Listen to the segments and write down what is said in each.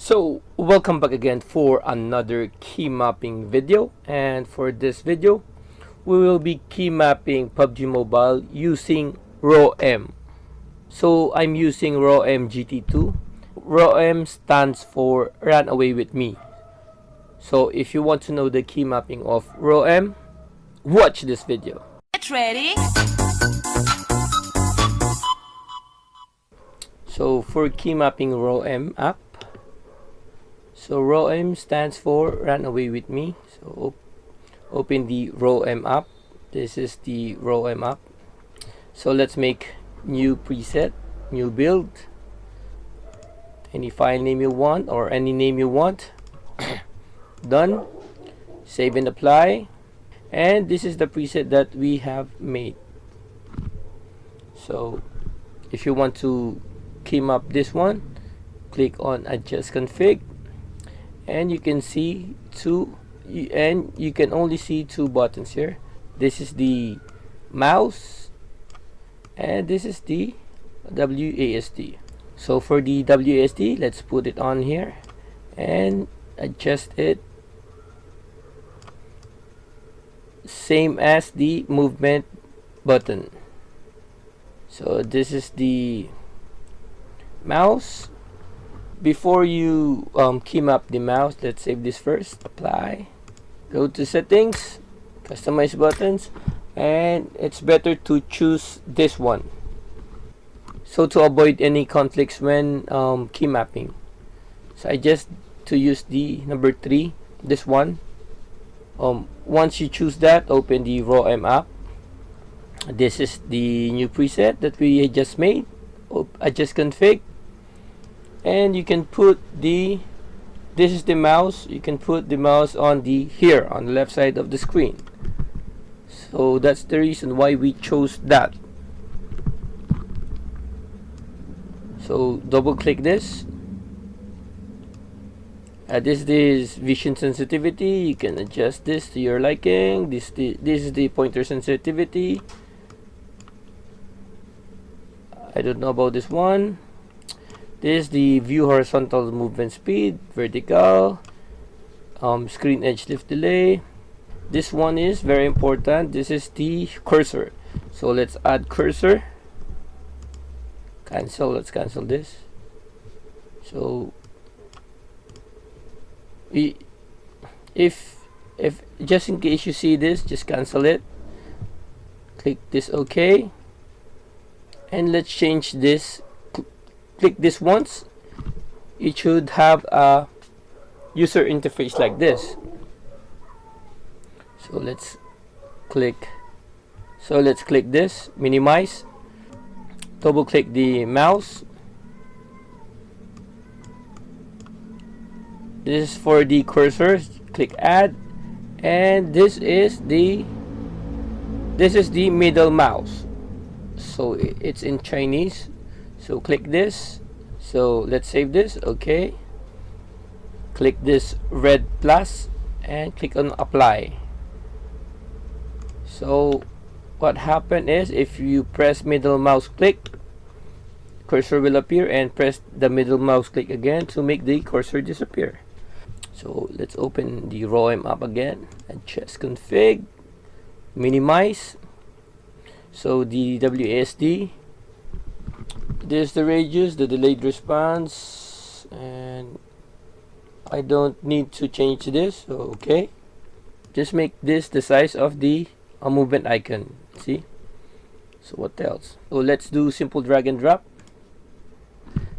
So welcome back again for another key mapping video, and for this video we will be key mapping PUBG Mobile using Rawm. So I'm using Rawm GT2. Rawm stands for Run Away With Me. So if you want to know the key mapping of Rawm, watch this video. Get ready. So for key mapping Rawm app, so Rawm stands for Run Away With Me. So open the Rawm app. This is the Rawm app. So let's make new preset, new build, any file name you want or any name you want. Done. Save and apply. And this is the preset that we have made. So if you want to key map this one, click on adjust config, and you can see you can only see two buttons here. This is the mouse and this is the WASD. So for the WASD, let's put it on here and adjust it same as the movement button. So this is the mouse. Before you key map the mouse, let's save this first. Apply, go to settings, customize buttons, and it's better to choose this one, so to avoid any conflicts when key mapping. So I just to use the number 3, this one. Once you choose that, open the Rawm app. This is the new preset that we just made. Adjust config, and you can put this is the mouse. You can put the mouse on here on the left side of the screen. So that's the reason why we chose that. So double click this. This is vision sensitivity. You can adjust this to your liking. This is the pointer sensitivity. I don't know about this one. This is the view horizontal movement speed, vertical, screen edge lift delay. This one is very important. This is the cursor. So let's add cursor. Cancel. Let's cancel this. So if just in case you see this, just cancel it. Click this OK, and let's change this. Click this once. It should have a user interface like this. So let's click this, minimize, double click the mouse. This is for the cursor. Click add, and this is the middle mouse. So it's in Chinese. So click this. So let's save this. Okay. Click this red plus and click on apply. So what happened is, if you press middle mouse click, cursor will appear, and press the middle mouse click again to make the cursor disappear. So let's open the Rawm app again, adjust config, minimize. So the WASD, this is the radius, the delayed response, and I don't need to change this. So okay, just make this the size of the movement icon. See? So what else? So let's do simple drag and drop.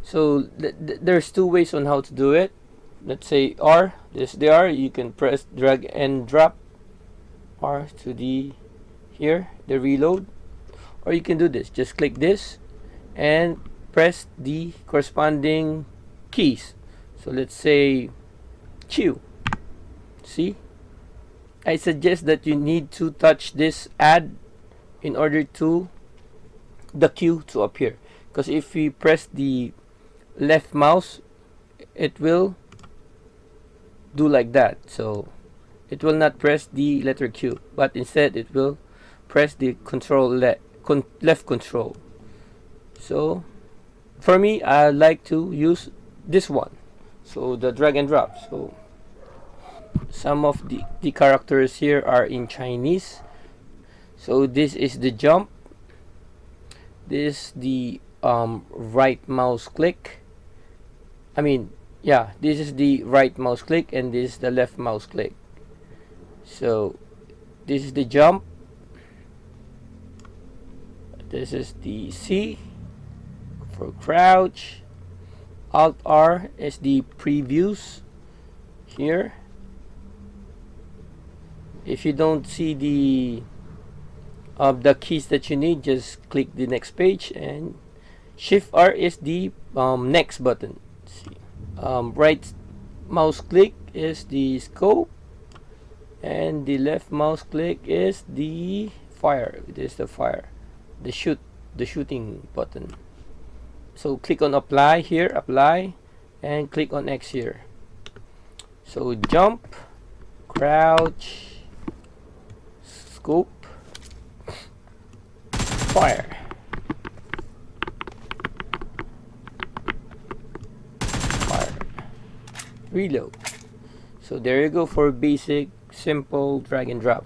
So there's two ways on how to do it. Let's say R. This is the R. You can press drag and drop R to the reload, or you can do this. Just click this and press the corresponding keys. So let's say Q. See? I suggest that you need to touch this add in order to the Q to appear, because if you press the left mouse, it will do like that. So it will not press the letter Q, but instead it will press the left control. So for me, I like to use this one. So the drag and drop. So some of the characters here are in Chinese. So this is the jump. This is the right mouse click. I mean, yeah, this is the right mouse click and this is the left mouse click. So this is the jump. This is the C for crouch. Alt R is the previews here. If you don't see the keys that you need, just click the next page, and Shift R is the next button. See. Right mouse click is the scope, and the left mouse click is the fire. It is the fire, the shooting button. So click on apply here, apply, and click on X here. So jump, crouch, scope, fire, reload. So there you go for basic simple drag and drop.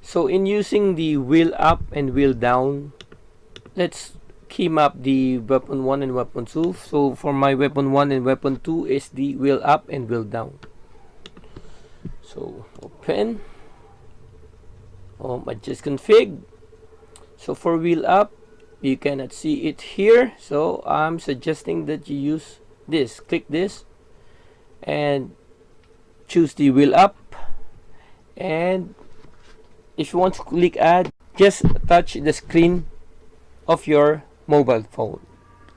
So in using the wheel up and wheel down, let's key map the weapon 1 and weapon 2. So for my weapon 1 and weapon 2 is the wheel up and wheel down. So open, adjust config. So for wheel up, you cannot see it here, so I'm suggesting that you use this. Click this and choose the wheel up, and if you want to click add, just touch the screen of your mobile phone.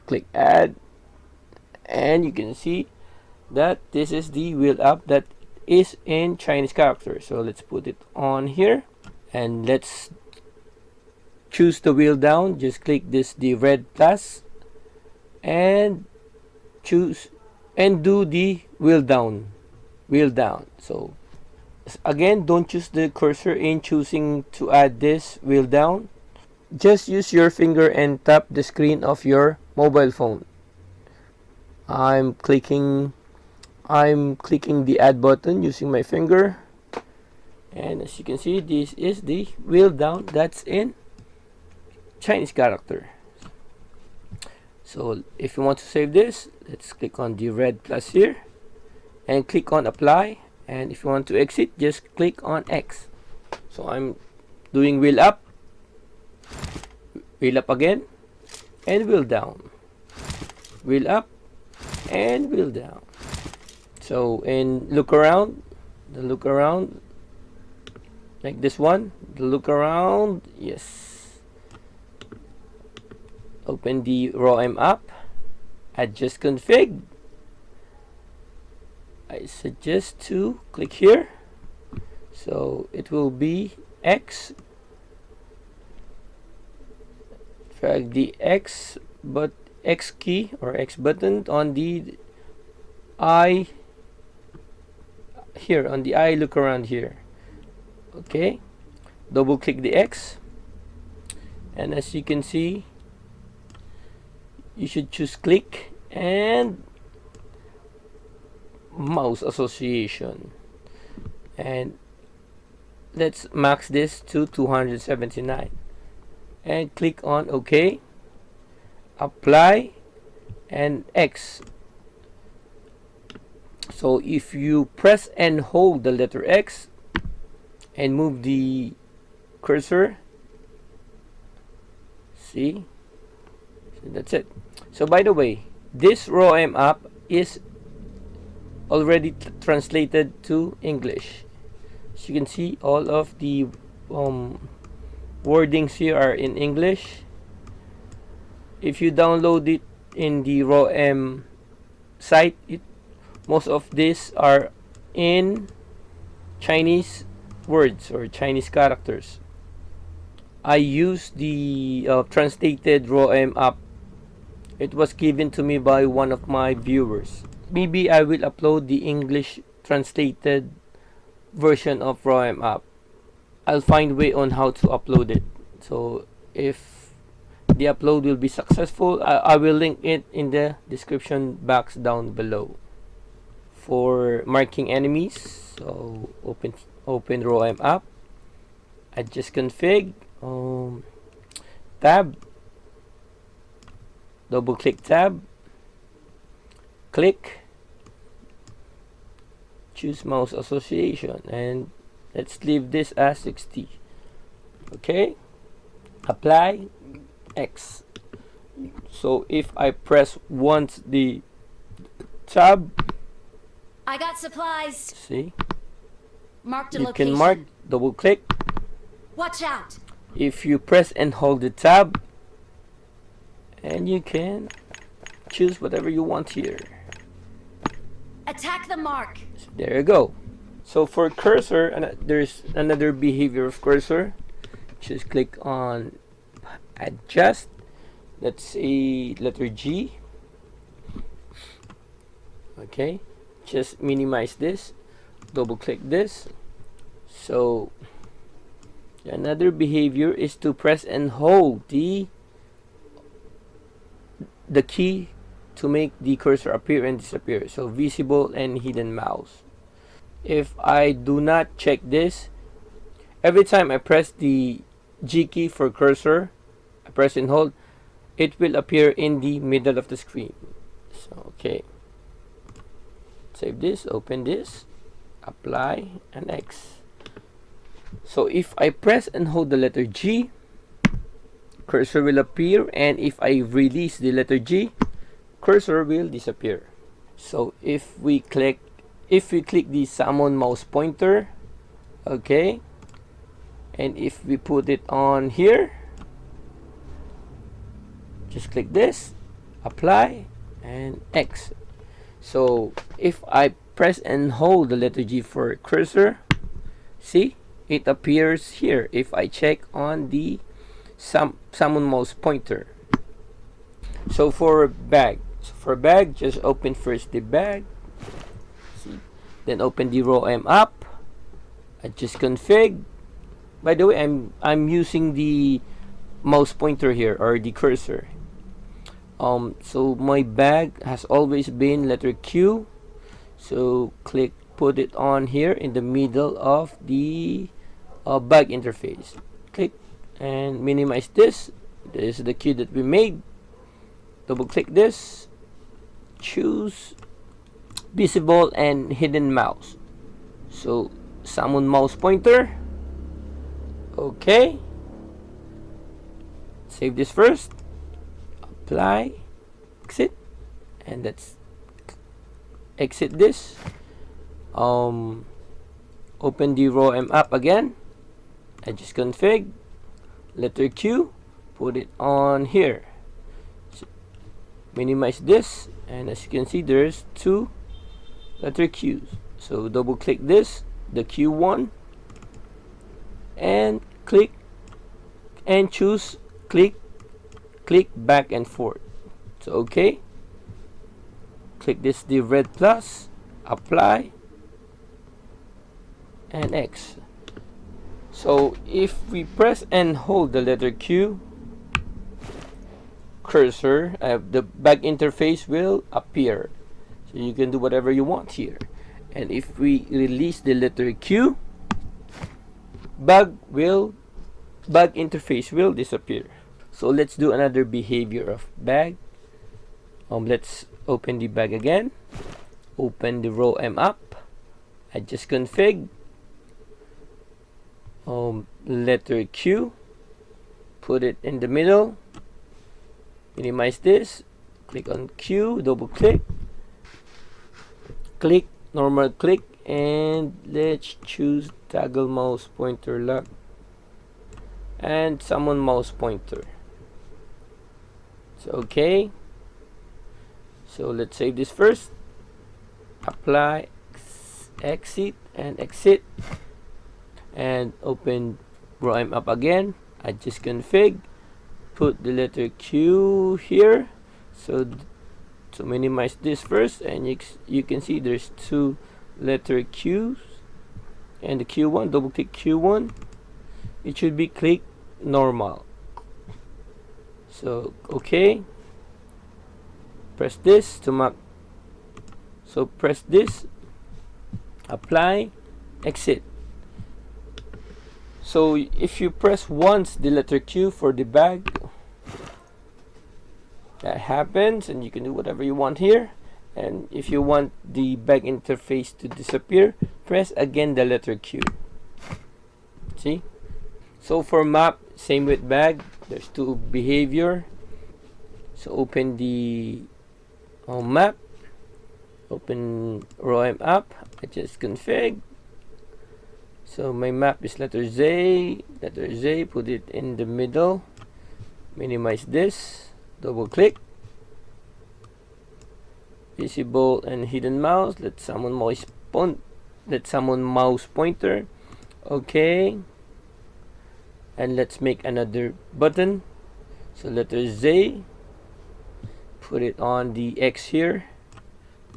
Click add, and you can see that this is the wheel up that is in Chinese characters. So let's put it on here, and let's choose the wheel down. Just click the red plus and choose and do the wheel down. So again, don't choose the cursor in choosing to add this wheel down. Just use your finger and tap the screen of your mobile phone. I'm clicking the add button using my finger, and as you can see, this is the wheel down that's in Chinese character. So if you want to save this, let's click on the red plus here and click on apply, and if you want to exit, just click on X. So I'm doing wheel up again, and wheel down, wheel up and wheel down. So in look around, like this one, the look around, yes. Open the Rawm app, adjust config. I suggest to click here, so it will be X. Drag the X key or X button on the eye here, on the eye look around here. Okay, double click the X, and as you can see, you should choose click and mouse association, and let's max this to 279 and click on OK, apply, and X. So if you press and hold the letter X and move the cursor, see, so that's it. So by the way, this Rawm app is already translated to English. As you can see, all of the wordings here are in English. If you download it in the Rawm site, most of these are in Chinese words or Chinese characters. I use the translated Rawm app. It was given to me by one of my viewers. Maybe I will upload the English translated version of Rawm app. I'll find a way on how to upload it. So if the upload will be successful, I will link it in the description box down below. for marking enemies. So open Rawm app, adjust config, tab, double click tab, click, choose mouse association, and let's leave this as 60. Okay, apply, X. So if I press once the tab, I got supplies. see, Marked a you location. can mark, double click. Watch out. If you press and hold the tab, and you can choose whatever you want here. Attack the mark. So there you go. So for cursor, and there's another behavior of cursor. Just click on adjust. Let's say letter G. Okay, just minimize this, double click this. So another behavior is to press and hold the key to make the cursor appear and disappear. So visible and hidden mouse. If I do not check this, every time I press the G key for cursor, I press and hold, it will appear in the middle of the screen. So okay, save this, open this, apply, and X. So if I press and hold the letter G, cursor will appear, and if I release the letter G, cursor will disappear. So if we click the summon mouse pointer, okay, and if we put it on here, just click this, apply, and X. So if I press and hold the letter G for cursor, see, it appears here if I check on the summon mouse pointer. So for bag, just open first the bag, see, then open the Rawm app, adjust config. By the way, I'm using the mouse pointer here, or the cursor. So my bag has always been letter Q, so click, put it on here in the middle of the bag interface. Click and minimize this. This is the Q that we made. Double click this, choose visible and hidden mouse. So summon mouse pointer. Okay, save this first, apply, exit, and let's exit this. Open the Rawm app again, adjust config, letter Q, put it on here. So minimize this, and as you can see, there's two letter Q's. So double click this, the Q1, and click and choose click back and forth. So okay, click this, the red plus, apply, and X. So if we press and hold the letter Q, cursor, the back interface will appear, so you can do whatever you want here. And if we release the letter Q, bag interface will disappear. So let's do another behavior of bag. Let's open the bag again, open the Rawm app, adjust config, letter Q, put it in the middle, minimize this, click on Q, double click, normal click, and let's choose toggle mouse pointer lock and summon mouse pointer. So okay, so let's save this first, apply, exit, and exit, and open Rawm app again, adjust config, put the letter Q here. So to minimize this first, and you can see there's two letter Q's, and the Q1, double click Q1, it should be click normal. So okay, press this to mark, so press this, apply, exit. So if you press once the letter Q for the bag, that happens, and you can do whatever you want here. And if you want the bag interface to disappear, press again the letter Q. See? So for map, same with bag, there's two behavior. So open the map, open Rawm app, adjust config. So my map is letter Z, put it in the middle, minimize this, double click, visible and hidden mouse, let's summon mouse pointer, okay, and let's make another button. So letter Z, put it on the X here,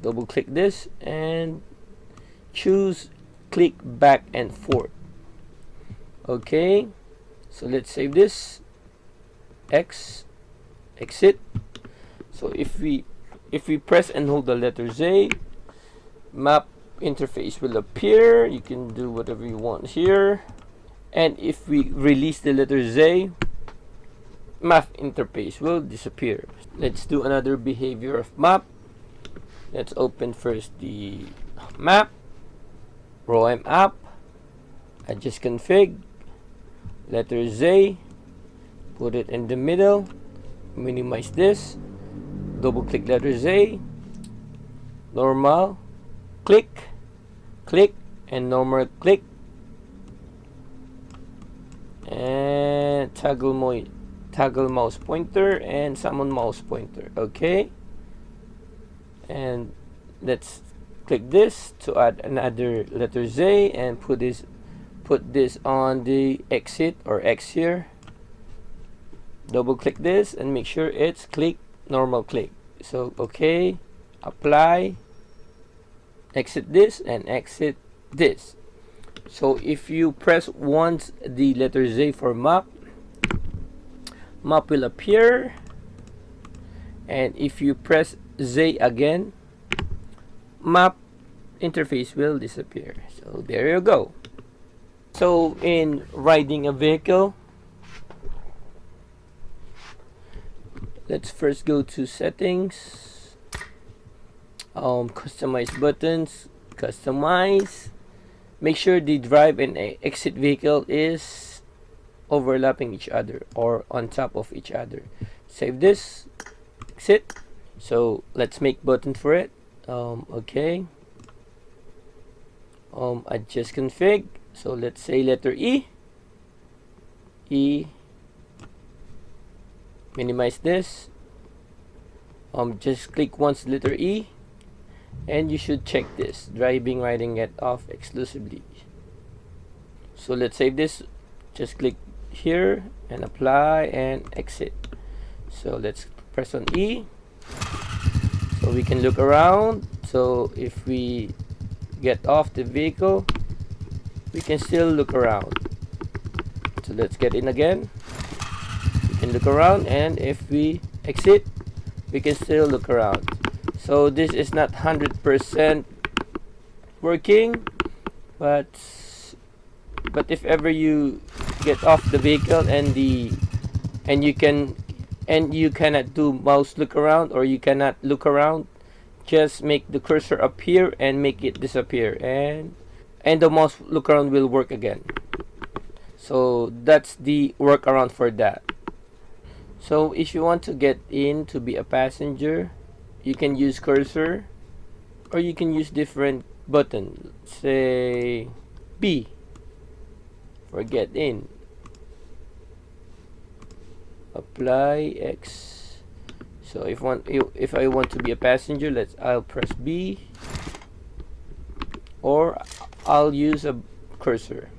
double click this and choose click back and forth. Okay, so let's save this, X, exit. So if we press and hold the letter Z, map interface will appear. You can do whatever you want here. And if we release the letter Z, map interface will disappear. Let's do another behavior of map. Let's open first the map, Rawm app, adjust config, letter Z, put it in the middle, minimize this, double click letter Z, normal, click, click, and normal click, and toggle mouse pointer and summon mouse pointer. Okay, and let's click this to add another letter Z and put this on the exit or X here. Double click this and make sure it's click, normal click. So okay, apply, exit this and exit this. So if you press once the letter Z for map will appear, and if you press Z again, map interface will disappear. So there you go. So in riding a vehicle, let's first go to settings, customize buttons, customize, make sure the drive and exit vehicle is overlapping each other or on top of each other. Save this, exit. So let's make button for it. Okay, adjust config. So let's say letter E, minimize this, just click once letter E, and you should check this, riding it off exclusively. So let's save this, just click here and apply and exit. So let's press on E, so we can look around. So if we get off the vehicle, we can still look around. So let's get in again, we can look around, and if we exit, we can still look around. So this is not 100% working, but if ever you get off the vehicle and you cannot do mouse look around, or you cannot look around, just make the cursor appear and make it disappear, and the mouse look around will work again. So that's the workaround for that. So if you want to get in to be a passenger, you can use cursor, or you can use different button. Say B for get in, apply X. So if I want to be a passenger, I'll press B, or I'll use a cursor.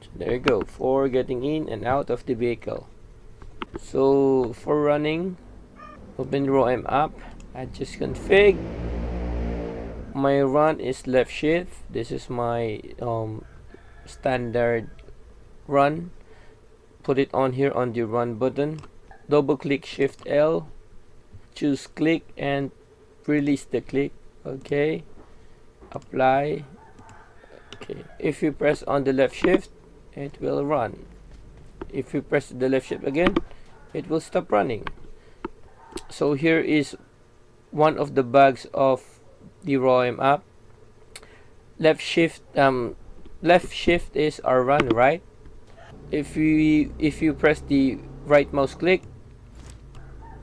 So there you go, for getting in and out of the vehicle. So for running, open Rawm app, adjust config. My run is left shift. This is my standard run. Put it on here on the run button. Double click shift L, choose click and release the click. Okay, apply. Okay, if you press on the left shift, it will run. If you press the left shift again, it will stop running. So here is one of the bugs of the Rawm app. Left shift is our run, right? If you press the right mouse click,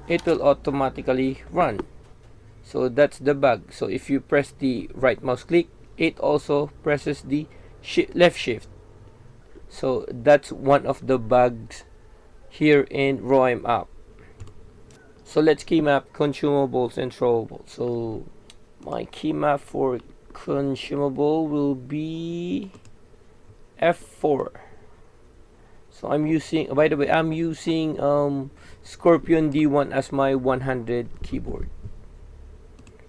it will automatically run. So that's the bug. So if you press the right mouse click, it also presses the left shift. So that's one of the bugs here in Rawm app. So let's key map consumables and throwables. So my key map for consumable will be F4. So I'm using, by the way, I'm using Scorpion D1 as my 100 keyboard.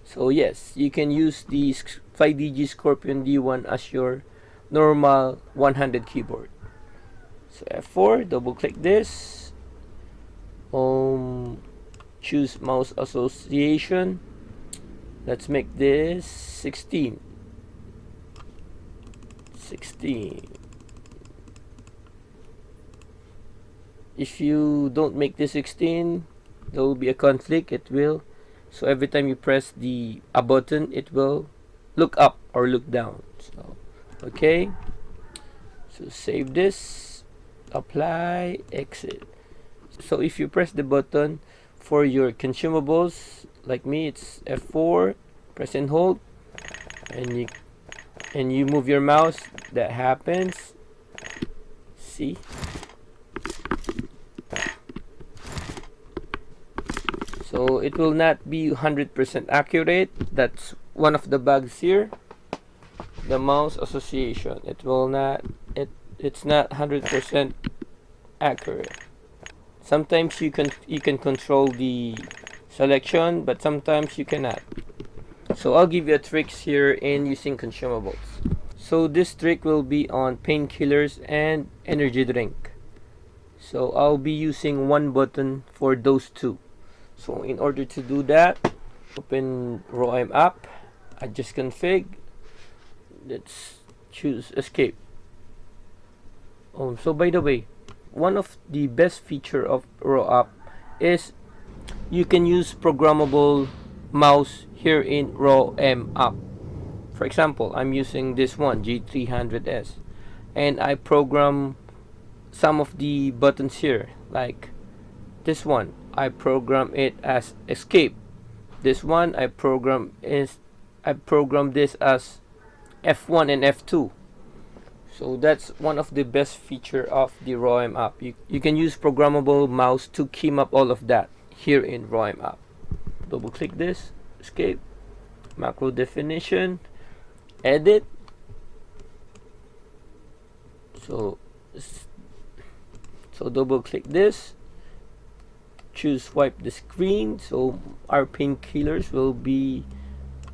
So yes, you can use the FlyDigi Scorpion D1 as your normal 100 keyboard. So F4, double click this, choose mouse association. Let's make this 16. If you don't make this 16, there will be a conflict. It will, so every time you press a button, it will look up or look down. So okay, so save this, apply, exit. So if you press the button for your consumables, like me, it's F4, press and hold, and you move your mouse, that happens. See? So it will not be 100% accurate. That's one of the bugs here. The mouse association, it will not, it's not 100% accurate. Sometimes you can control the selection, but sometimes you cannot. So I'll give you a tricks here in using consumables. So this trick will be on painkillers and energy drink. So I'll be using one button for those two. So in order to do that, open Rawm app, adjust config, let's choose escape. So by the way, one of the best feature of Rawm app is you can use programmable mouse here in Rawm app. For example, I'm using this one, G300S, and I program some of the buttons here, like this one, I program it as escape. This one, I program this as F1 and F2. So that's one of the best feature of the Rawm app. You can use programmable mouse to key map all of that here in Rawm app. Double click this, escape, macro definition, edit. So double click this, choose swipe the screen. So our painkillers will be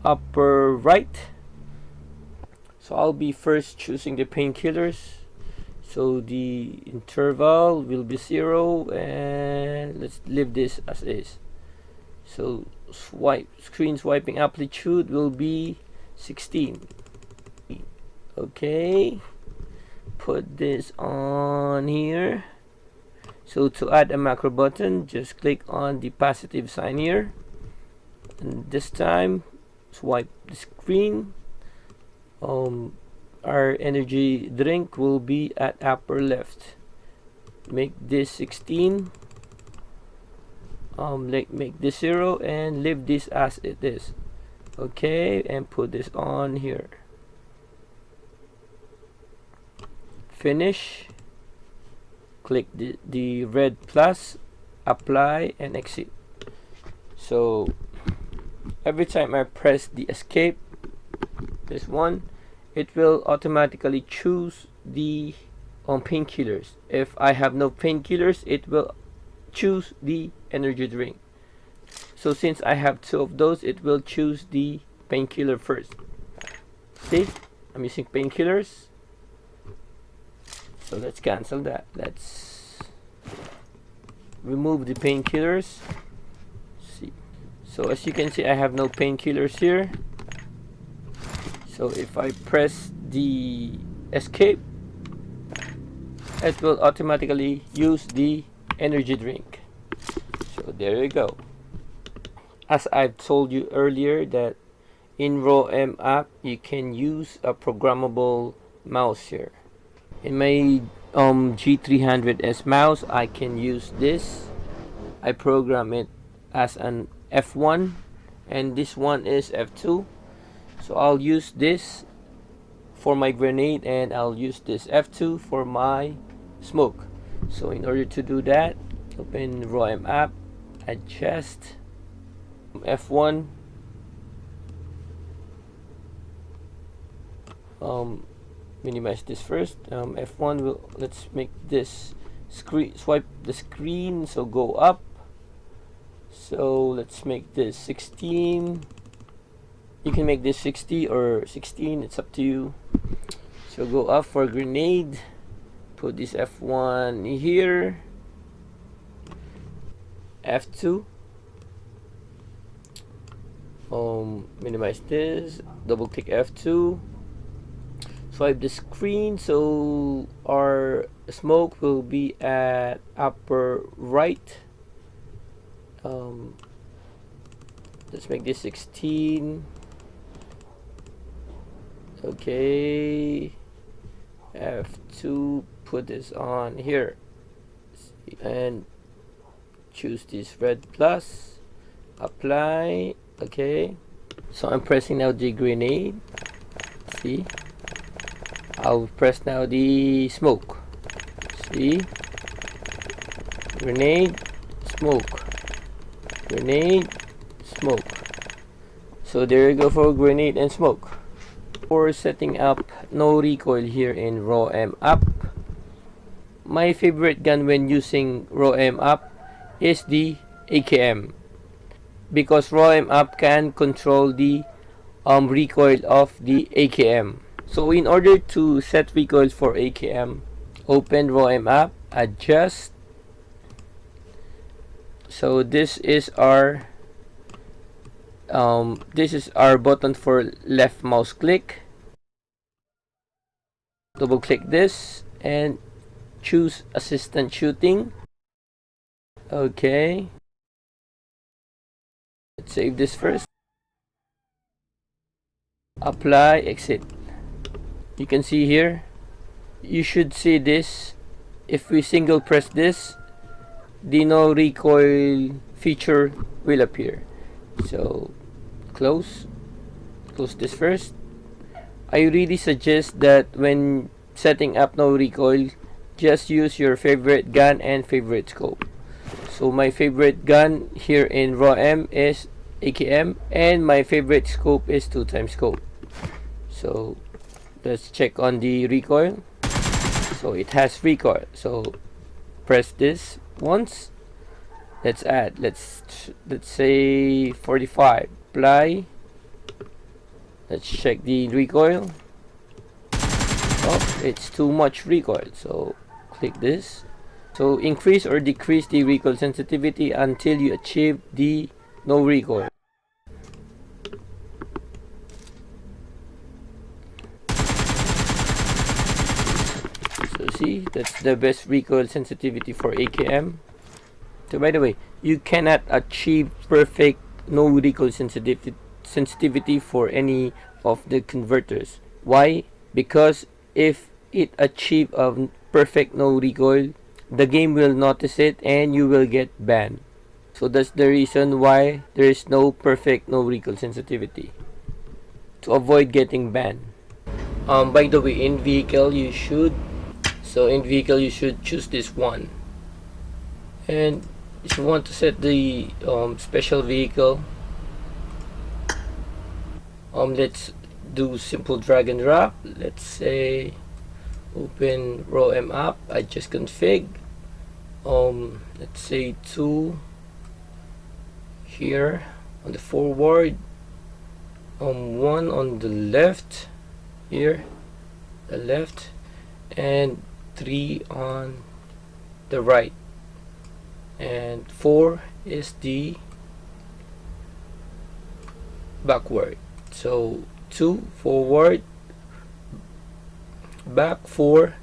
upper right. So I'll be first choosing the painkillers. So the interval will be 0, and let's leave this as is. So screen swiping amplitude will be 16. Okay, put this on here. So to add a macro button, just click on the positive sign here, and this time swipe the screen. Our energy drink will be at upper left. Make this 16. Make this 0 and leave this as it is. Okay, and put this on here. Finish. Click the red plus, apply, and exit. So every time I press the escape, this one, it will automatically choose the painkillers. If I have no painkillers, it will choose the energy drink. So since I have 2 of those, it will choose the painkiller first. See, I'm using painkillers. So let's cancel that. Let's remove the painkillers. See, So as you can see, I have no painkillers here. So if I press the escape, it will automatically use the energy drink. So there you go. As I've told you earlier, that in Rawm app you can use a programmable mouse here. In my G300S mouse, I can use this. I program it as an F1, and this one is F2. So I'll use this for my grenade, and I'll use this F2 for my smoke. So in order to do that, open Rawm app, adjust F1, minimize this first. F1 will, let's make this screen, swipe the screen, so go up. So let's make this 16. You can make this 60 or 16, it's up to you. So go up for grenade, put this F1 here, F2, minimize this, double click F2, swipe the screen, so our smoke will be at upper right. Let's make this 16. Okay, F2, put this on here and choose this red plus, apply. Okay, so I'm pressing now the grenade. See, I'll press now the smoke. See, grenade, smoke, grenade, smoke. So there you go for grenade and smoke. For setting up no recoil here in Rawm app, my favorite gun when using Rawm app is the AKM, because Rawm app can control the recoil of the AKM. So in order to set recoil for AKM, open Rawm app, adjust. So this is our button for left mouse click. Double click this and choose assistant shooting. Okay, let's save this first, apply, exit. You can see here, you should see this. If we single press this, the no recoil feature will appear. So close this first. I really suggest that when setting up no recoil, just use your favorite gun and favorite scope. So my favorite gun here in Rawm is AKM, and my favorite scope is 2x scope. So let's check on the recoil. So it has recoil, so press this once. Let's add, let's say 45, apply. Let's check the recoil. Oh, it's too much recoil, so click this. So increase or decrease the recoil sensitivity until you achieve the no recoil. So see, that's the best recoil sensitivity for AKM. So by the way, you cannot achieve perfect no recoil sensitivity for any of the converters. Why? Because if it achieve a perfect no recoil, the game will notice it and you will get banned. So that's the reason why there is no perfect no recoil sensitivity, to avoid getting banned. By the way, in vehicle you should choose this one. And if you want to set the special vehicle, let's do simple drag and drop. Let's say open Rawm app, I just config, let's say 2 here on the forward, 1 on the left here, the left, and 3 on the right, and 4 is the backward. So 2 forward, back 4,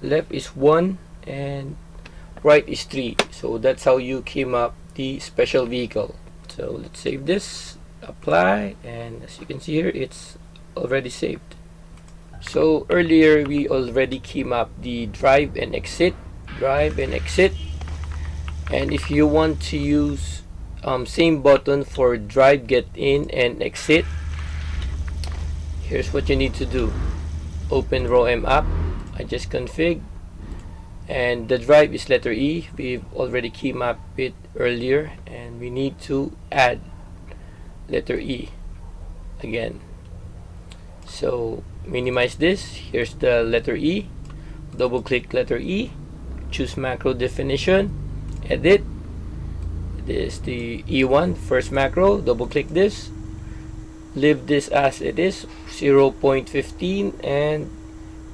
left is 1, and right is 3. So that's how you came up the special vehicle. So let's save this, apply, and as you can see here, it's already saved. So earlier we already came up the drive and exit, and if you want to use same button for drive, get in, and exit, here's what you need to do. Open Rawm app, I just config, and the drive is letter E. We've already key mapped it earlier, and we need to add letter E again. So minimize this. Here's the letter E. Double click letter E, choose macro definition, edit. This is the E1 first macro. Double click this, leave this as it is, 0.15, and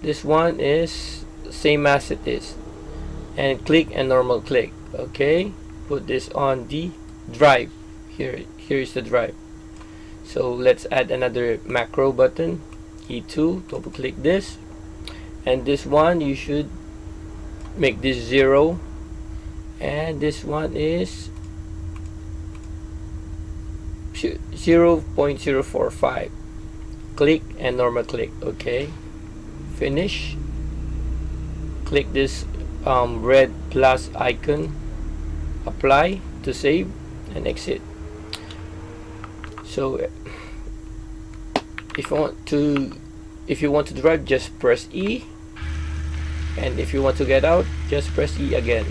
this one is same as it is, and click and normal click. Okay, put this on the drive. Here is the drive. So let's add another macro button, E2. Double click this, and this one you should make this 0, and this one is 0.045. Click and normal click. Okay, finish. Click this red plus icon, apply to save, and exit. So if you want to drive, just press E, and if you want to get out, just press E again.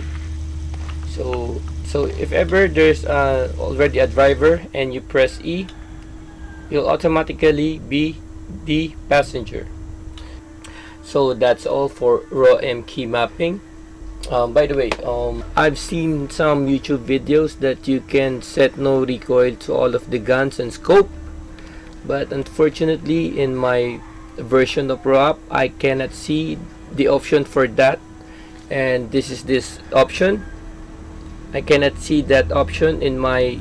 So if ever there's already a driver and you press E, you'll automatically be the passenger. So that's all for Rawm key mapping. By the way, I've seen some YouTube videos that you can set no recoil to all of the guns and scope, but unfortunately in my version of Rawm I cannot see the option for that, and this is this option. I cannot see that option in my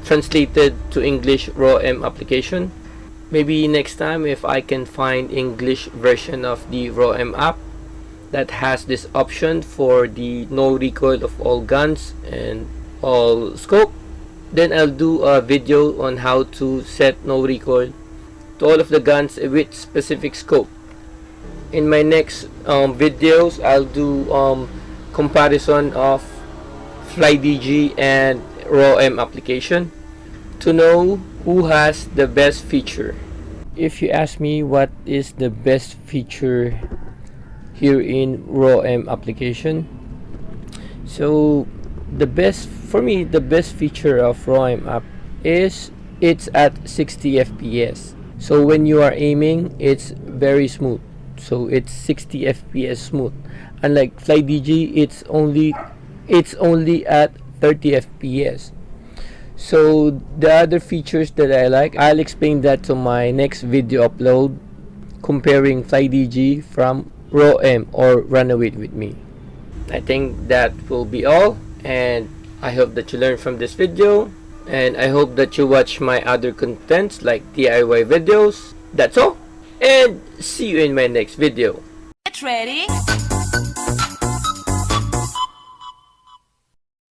translated to English Rawm application. Maybe next time if I can find English version of the Rawm app that has this option for the no recoil of all guns and all scope, then I'll do a video on how to set no recoil to all of the guns with specific scope. In my next videos, I'll do comparison of FlyDG and Rawm application to know who has the best feature. If you ask me what is the best feature here in Rawm application, so the best feature of Rawm app is it's at 60 FPS. So when you are aiming, it's very smooth. So it's 60 FPS smooth. Unlike FlyDG, it's only at 30 FPS. So the other features that I like, I'll explain that to my next video upload, comparing FlyDG from Rawm or Run Away With Me. I think that will be all, and I hope that you learned from this video, and I hope that you watch my other contents like DIY videos. That's all, and see you in my next video. Get ready.